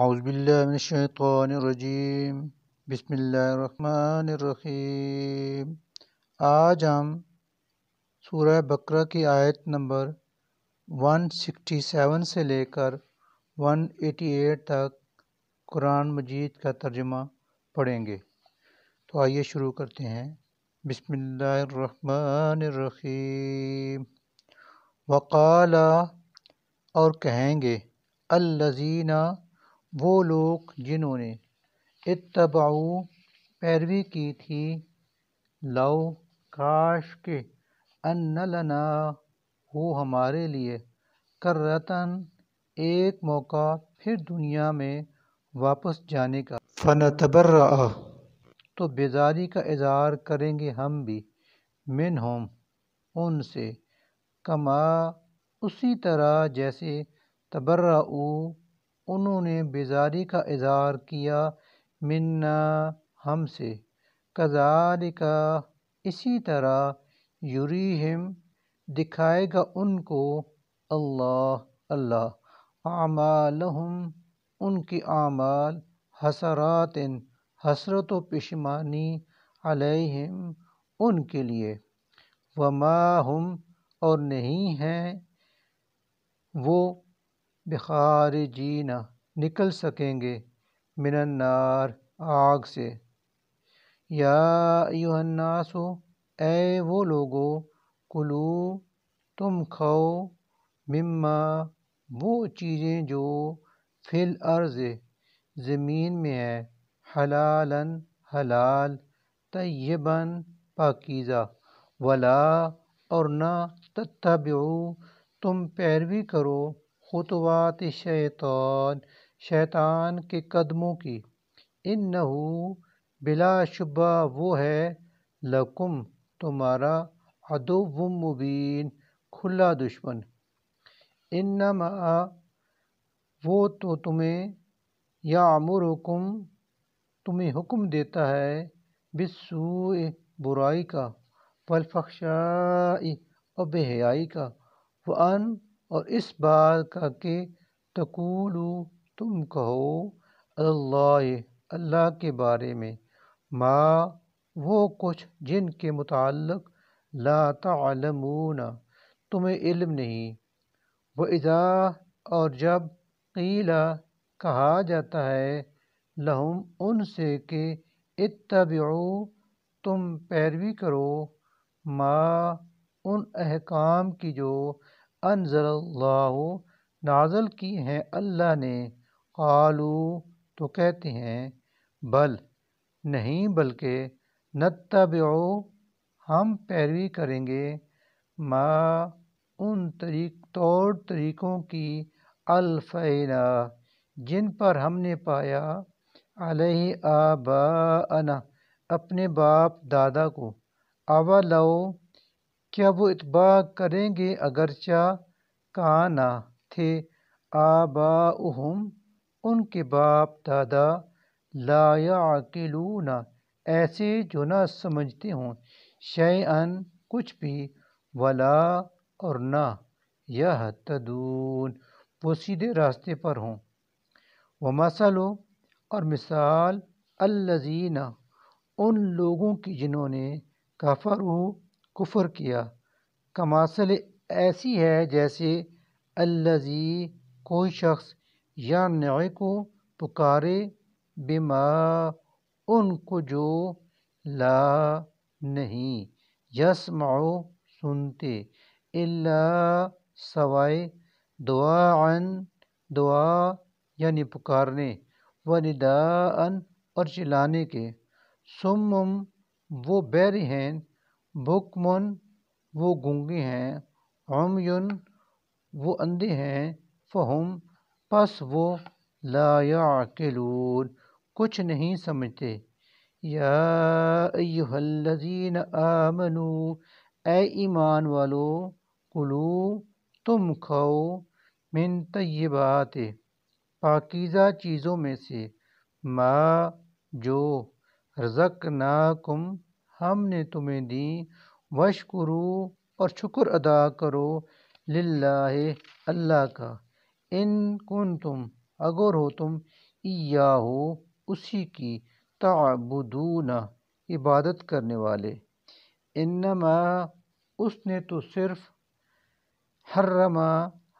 اعوذ باللہ من الشیطان الرجیم بسم اللہ الرحمن الرحیم۔ آج ہم سورہ بقرہ کی آیت نمبر 167 سے لے کر 188 تک قرآن مجید کا ترجمہ پڑھیں گے۔ تو آئیے شروع کرتے ہیں۔ بسم اللہ الرحمن الرحیم۔ وقال اور کہیں گے، الذین وہ لوگ جنہوں نے اتبعوا پیروی کی تھی، لو کاش کہ ان لنا ہو ہمارے لیے کرتن ایک موقع پھر دنیا میں واپس جانے کا، فنتبرأ تو بیزاری کا اظہار کریں گے ہم بھی، منہم ان سے، کما اسی طرح جیسے تبرؤ انہوں نے بیزاری کا اظہار کیا، منا ہم سے، کذالک اسی طرح، یریہم دکھائے گا ان کو اللہ اعمالہم ان کی اعمال، حسرات حسرت و پشیمانی، علیہم ان کے لیے، وما ہم اور نہیں ہیں وہ بخارجین نکل سکیں گے، من النار آگ سے۔ یا ایھا الناس اے وہ لوگو، کلو تم کھاؤ، مما وہ چیزیں جو فی الارض زمین میں ہے، حلالاً حلال، طیباً پاکیزہ، ولا اور نہ تتبعوا تم پیروی کرو، خطوات شیطان کے قدموں کی، انہ بلا شبہ وہ ہے، لکم تمہارا، عدو مبین کھلا دشمن، انما وہ تو تمہیں، یامرکم تمہیں حکم دیتا ہے، بالسوء برائی کا، والفحشاء اور بے حیائی کا، وان اور اس بات کا کہ تقولو تم کہو، اللہ اللہ کے بارے میں، ما وہ کچھ جن کے متعلق لا تعلمون تمہیں علم نہیں، وَإِذَا اور جب قیل کہا جاتا ہے، لہم ان سے کہ اتبعوا تم پیروی کرو، ما ان احکام کی جو انزل اللہ نازل کی ہیں اللہ نے، قالو تو کہتے ہیں، بل نہیں بلکہ، نتبع ہم پیروی کریں گے، ما ان طور طریقوں کی، الفینا جن پر ہم نے پایا، علیہ آباءنا اپنے باپ دادا کو، اولو کیا وہ اتباع کریں گے اگرچہ کانا تھے، آباؤہم ان کے باپ دادا، لا یعقلون ایسے جو نہ سمجھتے ہوں، شیئا کچھ بھی، ولا اور نہ، یہتدون وہ سیدھے راستے پر ہوں۔ ومثل اور مثال، الذین ان لوگوں کی جنہوں نے، کفروا کفر کیا، کمثل ایسی ہے جیسے، الذی کوئی شخص، یانعق پکارے، بما ان کو جو، لا نہیں، یسمع سنتے، الا سوائے، دعاء دعا یعنی پکارنے، ونداء اور چلانے کے، صم وہ بہرے ہیں، بکم وہ گونگے ہیں، عمی وہ اندھے ہیں، فہم پس وہ، لا یعقلون کچھ نہیں سمجھتے۔ یا ایھا الذین آمنوا اے ایمان والو، کلو تم کھاؤ، من طیبات پاکیزہ چیزوں میں سے، ما جو، رزقناکم ہم نے تمہیں دیں، واشکروا اور شکر ادا کرو، للہ اللہ کا، ان کنتم اگر ہو تم ایاہو اسی کی تعبدون عبادت کرنے والے، انما اس نے تو صرف حرم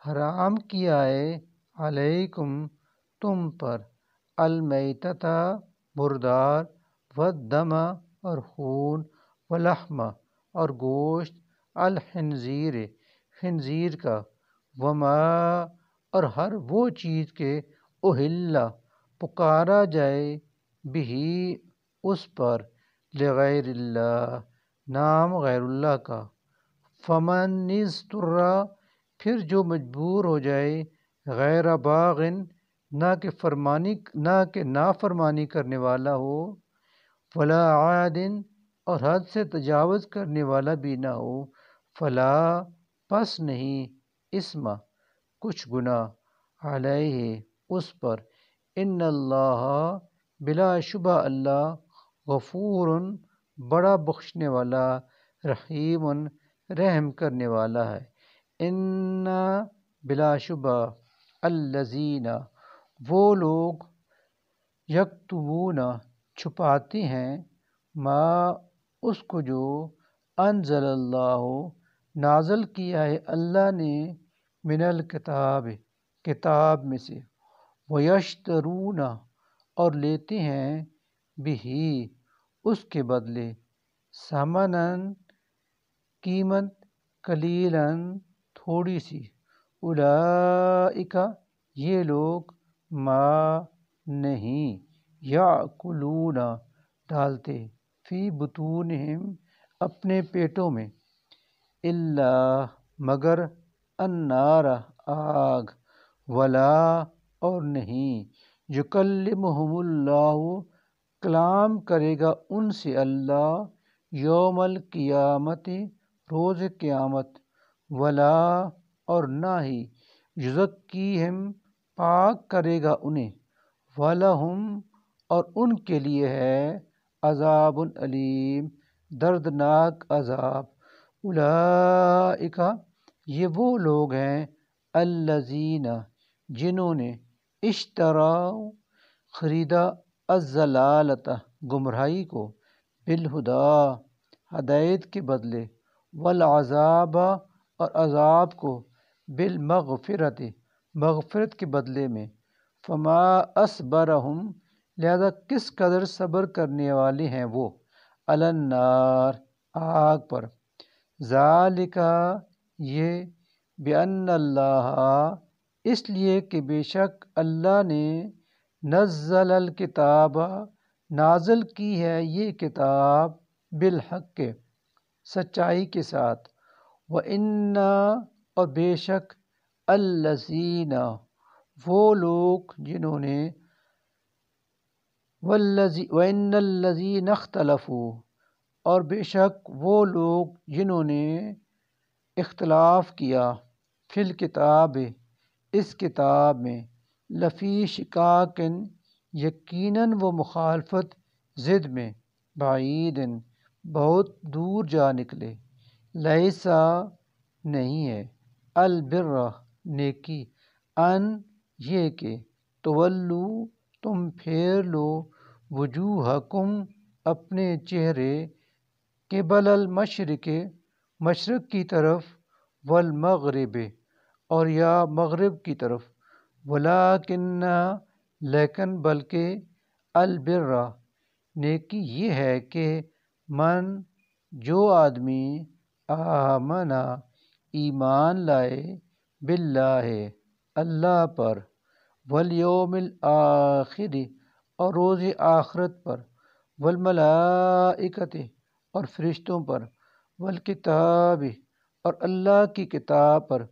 حرام کیا ہے علیکم تم پر المیتۃ مردار والدم اور خون ولحم اور گوشت الخنزیر خنزیر کا وما اور ہر وہ چیز کے اہلا پکارا جائے بھی اس پر لغیر اللہ نام غیر اللہ کا، فمن اضطر پھر جو مجبور ہو جائے غیر باغن نہ کہ نافرمانی کرنے والا ہو، ولا عادن اور حد سے تجاوز کرنے والا بھی نہ ہو، فلا پس نہیں اسم کچھ گناہ علیہ اس پر، ان اللہ بلا شبہ اللہ غفور بڑا بخشنے والا رحیم رحم کرنے والا ہے، ان بلا شبہ الذین وہ لوگ یکتمون چھپاتے ہیں ما اس کو جو انزل اللہ نازل کیا ہے اللہ نے من الکتاب کتاب میں سے، ویشترون اور لیتے ہیں بھی اس کے بدلے ثمناً قیمت قلیلاً تھوڑی سی، اولئک یہ لوگ ما نہیں یاکلون ڈالتے فی بطونہم اپنے پیٹوں میں الا مگر النار آگ، ولا اور نہیں یکلمہم اللہ کلام کرے گا ان سے اللہ یوم القیامت روز قیامت، ولا اور نہ ہی یزکیہم پاک کرے گا انہیں، وَلَهُمْ اور ان کے لیے ہے عذاب علیم دردناک عذاب، اولئک یہ وہ لوگ ہیں الذین جنہوں نے اشتراؤ خریدا الضلالۃ گمراہی کو بالہدیٰ ہدایت کے بدلے، والعذاب اور عذاب کو بالمغفرۃ مغفرت کے بدلے میں، فما اصبرہم لہذا کس قدر صبر کرنے والے ہیں وہ علی النار آگ پر، ذالک یہ بأن اللہ اس لیے کہ بے شک اللہ نے نزل الکتاب نازل کی ہے یہ کتاب بالحق سچائی کے ساتھ، وَإِنَّ اور بے شک الذین وہ لوگ جنہوں نے وَإِنَّ الَّذِينَ اخْتَلَفُوا اور بے شک وہ لوگ جنہوں نے اختلاف کیا فی الکتاب اس کتاب میں، لفی شقاقٍ یقیناً وہ مخالفت ضد میں، بعید بہت دور جا نکلے، لیسا نہیں ہے، البر نیکی، ان یہ کہ تولو تم پھیر لو وجوہکم اپنے چہرے قبل المشرق مشرق کی طرف، والمغرب اور یا مغرب کی طرف، ولیکن لیکن بلکہ البر نیکی یہ ہے کہ من جو آدمی آمنا ایمان لائے باللہ اللہ پر، والیوم الآخر اور روز آخرت پر، والملائکۃ اور فرشتوں پر، والکتاب اور اللہ کی کتاب پر،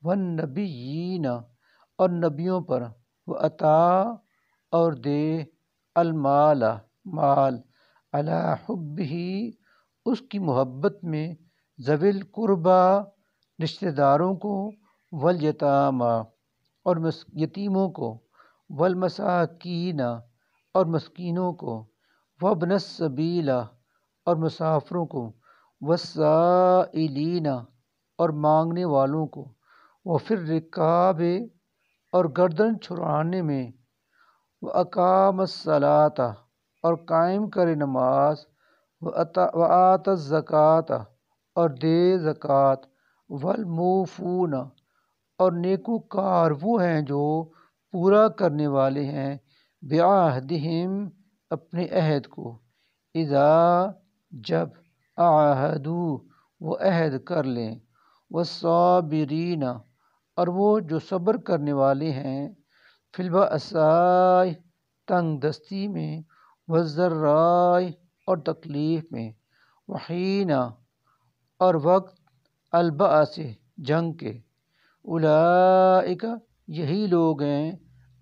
والنبیین اور نبیوں پر، وعطا اور دے المال مال علی حبہ اس کی محبت میں، ذوی القربیٰ رشتہ داروں کو، والیتامیٰ اور یتیموں کو، والمساکین اور مسکینوں کو، وابن السبیل اور مسافروں کو، والسائلین اور مانگنے والوں کو، وفی الرقاب اور گردن چھڑانے میں، وَأَقَامَ الصَّلَاةَ اور قائم کرے نماز، وَآتَى الزَّكَاةَ اور دے زکوٰۃ، وَالْمُوفُونَ اور نیکوکار وہ ہیں جو پورا کرنے والے ہیں، بعہدہم اپنے عہد کو، اذا جب، عاہدوا وہ عہد کر لیں، والصابرین اور وہ جو صبر کرنے والے ہیں، فی البأساء تنگ دستی میں، والضراء اور تکلیف میں، وحین اور وقت البأس جنگ کے، اولئک یہی لوگ ہیں،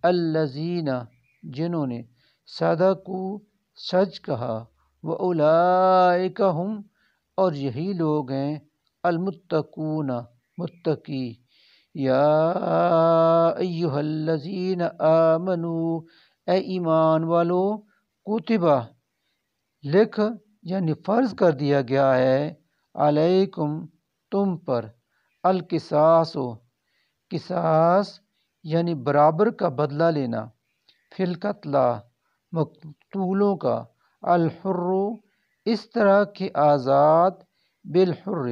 الذین جنہوں نے، صدقوا سچ کہا، واولئک ہم اور یہی لوگ ہیں، المتقون متقی، یا ایہا الذین آمنوا اے ایمان والو، کتبہ لکھ یعنی فرض کر دیا گیا ہے، علیکم تم پر، القصاص قصاص یعنی برابر کا بدلہ لینا، فی القتلی مقتولوں کا، الحر اس طرح کہ آزاد، بالحر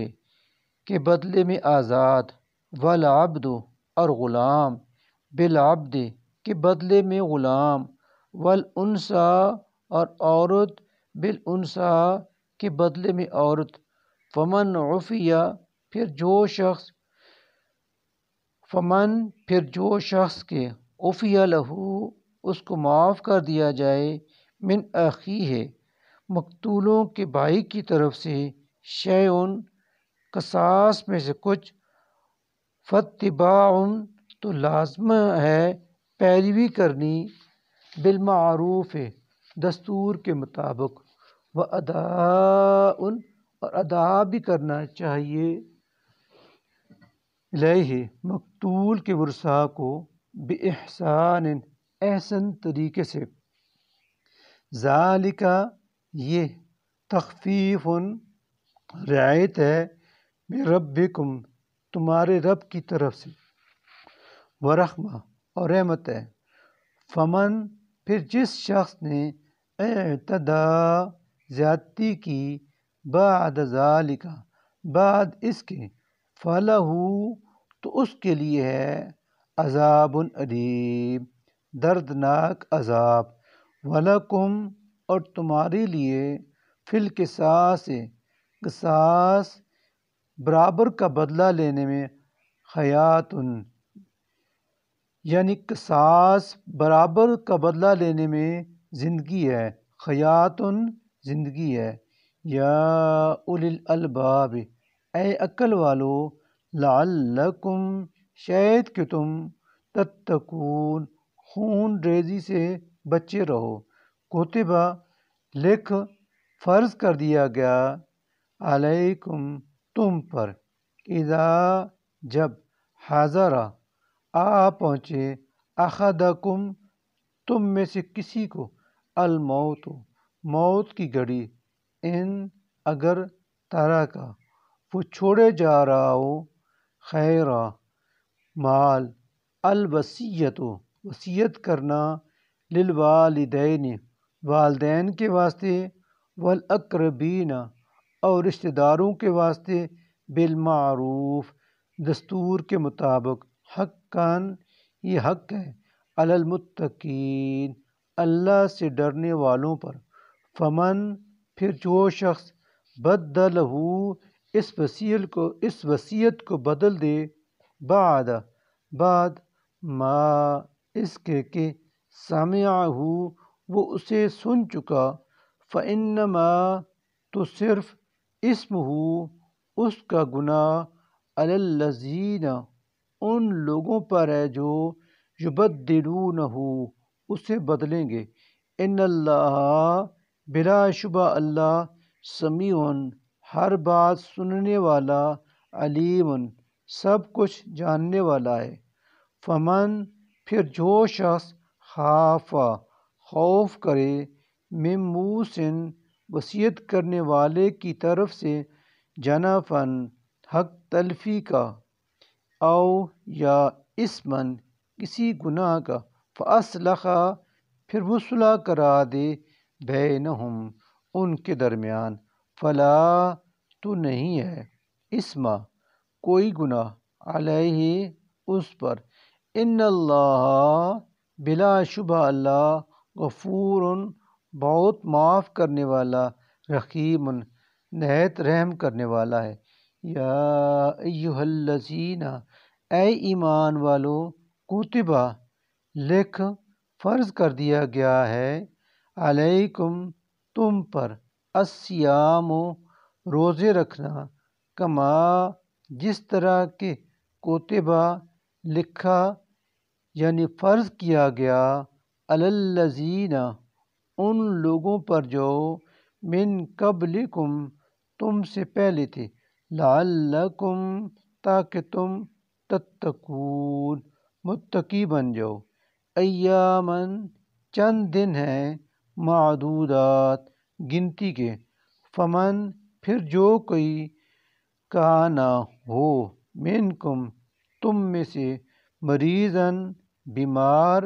کے بدلے میں آزاد، والعبد اور غلام، بالعبد کے بدلے میں غلام، والانثیٰ اور عورت، بالانثیٰ کے بدلے میں عورت، فمن عفی پھر جو شخص کے، عفی لہو اس کو معاف کر دیا جائے، من اخیہ مقتولوں کے بھائی کی طرف سے، شیء قصاص میں سے کچھ، فاتباع تو لازم ہے پیروی کرنی، بالمعروف دستور کے مطابق، واداء اور ادا بھی کرنا چاہیے، الیہ مقتول کے ورثاء کو، باحسان احسن طریقے سے، ذالک یہ، تخفیف رعایت ہے، من ربکم تمہارے رب کی طرف سے، ورحمہ اور رحمت ہے، فمن پھر جس شخص نے، اعتدی زیادتی کی، بعد ذالک بعد اس کے، فلہ تو اس کے لیے ہے، عذاب علیم دردناک عذاب، ولکم اور تمہارے لیے، فی القصاص قصاص برابر کا بدلہ لینے میں، حیات یعنی قصاص برابر کا بدلہ لینے میں زندگی ہے، حیات زندگی ہے، یا اولی الالباب اے عقل والو، لعلکم شاید کہ تم، تتقون خون ریزی سے بچے رہو، کتبہ لکھ فرض کر دیا گیا، علیکم تم پر، اذا جب، حضر آ پہنچے، احدکم تم میں سے کسی کو، الموت موت کی گھڑی، ان اگر ترک وہ چھوڑے جا رہا ہو، خیرا مال، الوصیت وصیت کرنا، للوالدین والدین کے واسطے، والاقربین اور رشتہ داروں کے واسطے، بالمعروف دستور کے مطابق، حقاً یہ حق ہے، علی المتقین اللہ سے ڈرنے والوں پر، فمن پھر جو شخص، بدلہ اس وصیت کو بدل دے، بعد ما اس کے کہ، سمعہ وہ اسے سن چکا، فإنما تو صرف، اسمہ اس کا گناہ، علی الذین ان لوگوں پر ہے جو، یبدلونہ اسے بدلیں گے، ان اللہ بلا شبہ اللہ، سمیع ہر بات سننے والا، علیم سب کچھ جاننے والا ہے، فمن پھر جو شخص، خاف خوف کرے، من موصٍ وصیت کرنے والے کی طرف سے، جنفاً حق تلفی کا، او یا اثماً کسی گناہ کا، فَأَصْلَحَ پھر وہ صلح کرا دے، بینہم ان کے درمیان، فلا تو نہیں ہے، اسما کوئی گناہ، علیہ اس پر، ان اللہ بلا شبہ اللہ، غفور بہت معاف کرنے والا، رحیم نہایت رحم کرنے والا ہے۔ یا ایہا الذین اے ایمان والو، کتبہ لکھ فرض کر دیا گیا ہے، علیکم تم پر، الصیام روزے رکھنا، کما جس طرح کہ کتبہ لکھا یعنی فرض کیا گیا، علی الذین ان لوگوں پر جو من قبلکم تم سے پہلے تھے، لعلکم تاکہ تم تتقون متقی بن جاؤ، ایامن چند دن ہیں، معدودات گنتی کے، فمن پھر جو کوئی کانا ہو، منکم تم میں سے، مریضاً بیمار،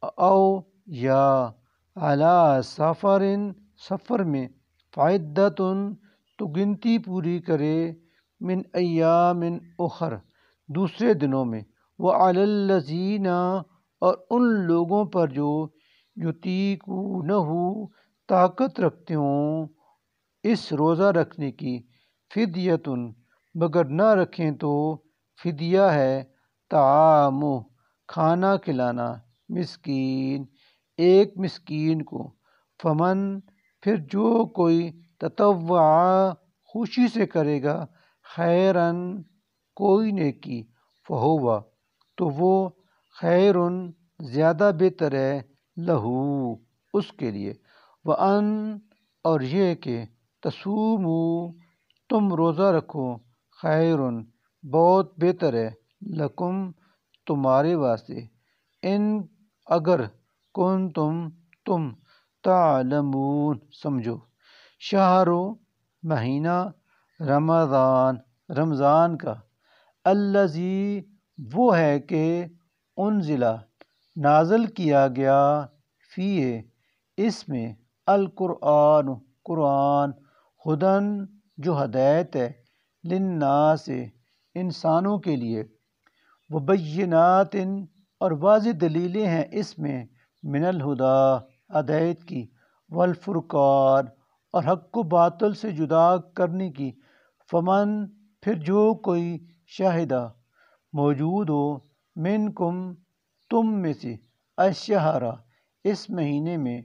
او یا علی سفرٍ سفر میں، فعدتن تو گنتی پوری کرے، من ایام اخر دوسرے دنوں میں، وعلی الذین اور ان لوگوں پر جو یطیقونہ طاقت رکھتے ہوں اس روزہ رکھنے کی، فدیتن مگر نہ رکھیں تو فدیہ ہے، طعام کھانا کھلانا، مسکین ایک مسکین کو، فمن پھر جو کوئی تطوع خوشی سے کرے گا، خیرن کوئی نیکی، فہو تو وہ، خیرن زیادہ بہتر ہے، لہو اس کے لیے، وان اور یہ کہ تصوموا تم روزہ رکھو، خیرن بہت بہتر ہے، لکم تمہارے واسطے، ان اگر تم تعلمون سمجھو، شہرو مہینہ، رمضان کا، الذی وہ ہے کہ انزلہ نازل کیا گیا، فیہ اس میں، القرآن قرآن، ہدن جو ہدایت ہے، للناس انسانوں کے لیے، وبینات اور واضح دلیلیں ہیں اس میں، من الہدی ہدایت کی، والفرقان اور حق و باطل سے جدا کرنے کی، فمن پھر جو کوئی شاہدہ موجود ہو، منکم تم میں سے، الشہر اس مہینے میں،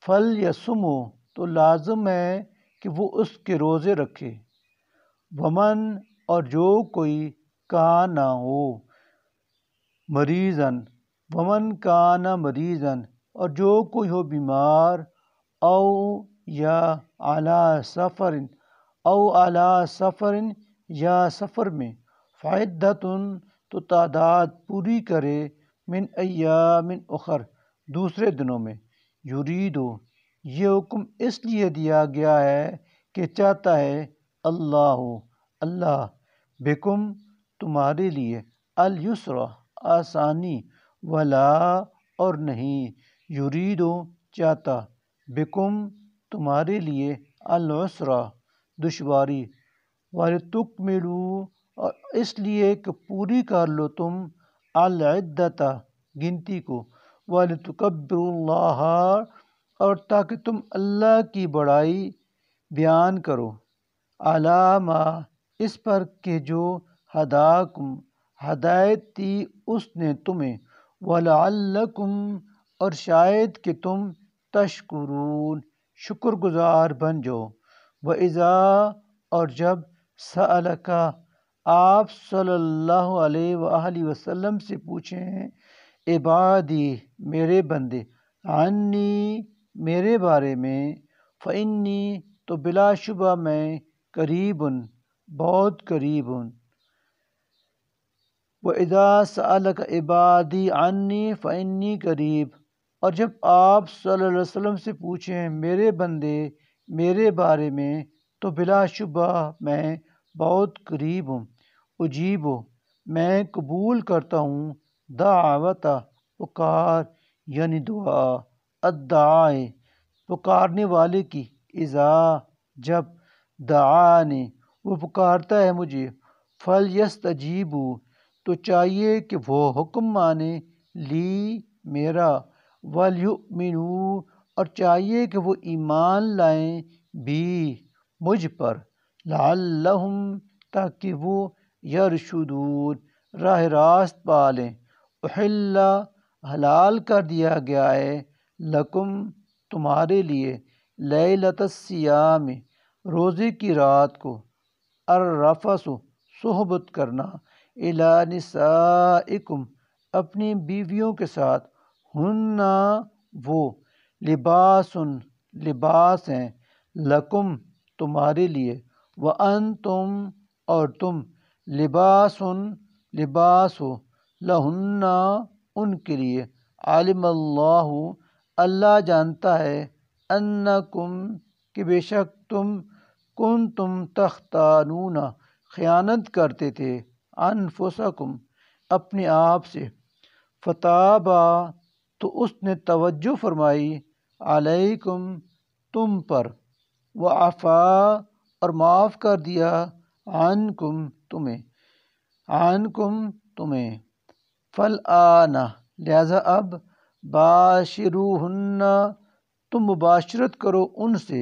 فلیصمہ تو لازم ہے کہ وہ اس کے روزے رکھے، ومن اور جو کوئی کانا ہو، مریضاً ومن کانا مریضاً اور جو کوئی ہو بیمار، او یا علی سفرٍ یا سفر میں، فعدتن تو تعداد پوری کرے، من ایام اخر دوسرے دنوں میں، یریدو یہ حکم اس لیے دیا گیا ہے کہ چاہتا ہے اللہ بکم تمہارے لیے، الیسر آسانی، ولا اور نہیں، یریدو چاہتا، بکم تمہارے لیے، العسر دشواری، ولتکملوا اور اس لیے کہ پوری کر لو تم، العدۃ گنتی کو، ولتکبروا اللہ اور تاکہ تم اللہ کی بڑائی بیان کرو، علی ما اس پر کہ جو ہداکم ہدایت دی اس نے تمہیں، ولعلکم اور شاید کہ تم تشکرون شکر گزار بن جاؤ، وَإِذَا اور جب سألک آپ صلی اللہ علیہ وآلہ وسلم سے پوچھیں، عبادی میرے بندے، عنی میرے بارے میں، فإنی تو بلا شبہ میں، قریب بہت قریب ہوں، وَإِذَا سَأَلَكَ عِبَادِي عَنِّي فَإِنِّي قریب اور جب آپ صلی اللہ علیہ وسلم سے پوچھیں میرے بندے میرے بارے میں، تو بلا شبہ میں بہت قریب ہوں، اجیب میں قبول کرتا ہوں، دعوت پکار یعنی دعا، الداعی پکارنے والے کی، اذا جب، دعانی وہ پکارتا ہے مجھے، فلیستجیبوا تو چاہیے کہ وہ حکم مانے، لی میرا، ولیؤمنوا اور چاہیے کہ وہ ایمان لائیں، بھی مجھ پر، لعلہم تاکہ وہ یرشدون راہ راست پالیں، احل حلال کر دیا گیا ہے، لکم تمہارے لیے، لیلۃ الصیام روزے کی رات کو، الرفث صحبت کرنا، الی نسائکم اپنی بیویوں کے ساتھ، ہن وہ، لباس لباس ہیں، لکم تمہارے لیے، وانتم اور تم، لباس لباس ہو، لہن ان کے لیے، علم اللہ اللہ جانتا ہے، انکم کہ بے شک تم، کنتم تختانون خیانت کرتے تھے، انفسکم اپنے آپ سے، فتابا تو اس نے توجہ فرمائی، علیکم تم پر، وعفا اور معاف کر دیا، عنکم تمہیں، فالآن لہذا اب، باشروہن تم مباشرت کرو ان سے،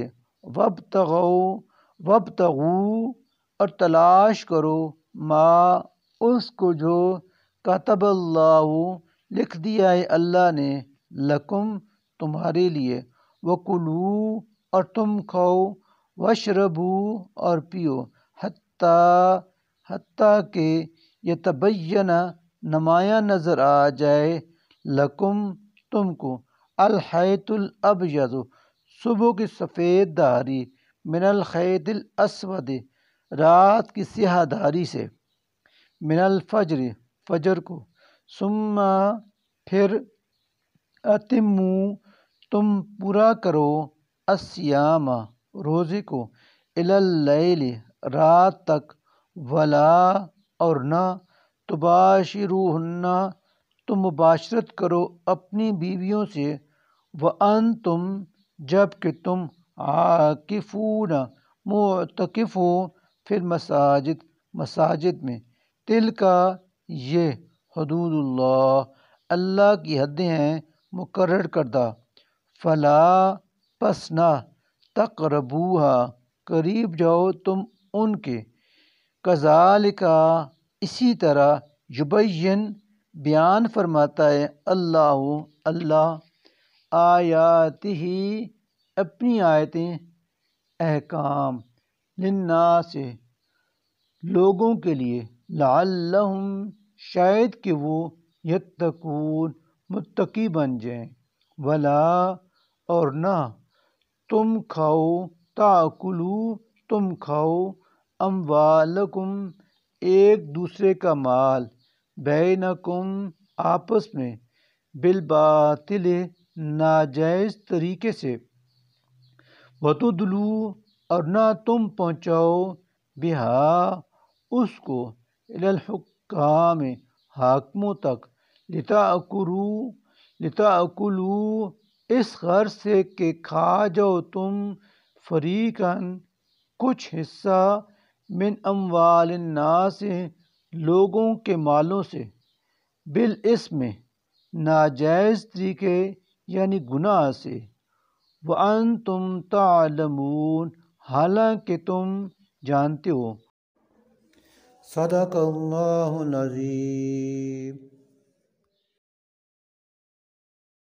وابتغوا اور تلاش کرو، ما اس کو جو، کتب اللہ لکھ دیا ہے اللہ نے، لکم تمہارے لیے، وکلوا اور تم کھاؤ، واشربوا اور پیو، حتیٰ کہ یتبین نمایاں نظر آ جائے، لکم تم کو، الخیط الابیض صبح کی سفید دھاری، من الخیط الاسود رات کی سیاہ دھاری سے، من الفجر فجر کو، ثم پھر، اتموا تم پورا کرو، الصیام روزے کو، الی اللیل رات تک، ولا اور نہ، تباشروہن تم مباشرت کرو اپنی بیویوں سے، وانتم جب کہ تم، عاکفون معتکف ہو، فی المساجد مساجد میں، تلکا یہ، حدود اللہ اللہ کی حدیں ہیں مقرر کردہ، فلا پس نہ، تقربوہا قریب جاؤ تم ان کے، کذالک اسی طرح، یبین بیان فرماتا ہے اللہ آیاتہ اپنی آیتیں، احکام، للناس لوگوں کے لیے، لعلہم شاید کہ وہ، یتقون متقی بن جائیں، ولا اور نہ، تم کھاؤ، تاکلوا تم کھاؤ، اموالکم ایک دوسرے کا مال، بینکم آپس میں، بالباطل ناجائز طریقے سے، وتدلوا اور نہ تم پہنچاؤ، بہا اس کو، الی الحکام حاکموں تک، لتأکلوا اس غرض سے کہ کھا جاؤ تم، فریقاً کچھ حصہ، من اموال الناس لوگوں کے مالوں سے، بالاسم ناجائز طریقے یعنی گناہ سے، وانتم تعلمون حالانکہ تم جانتے ہو، صدق اللہ العظیم۔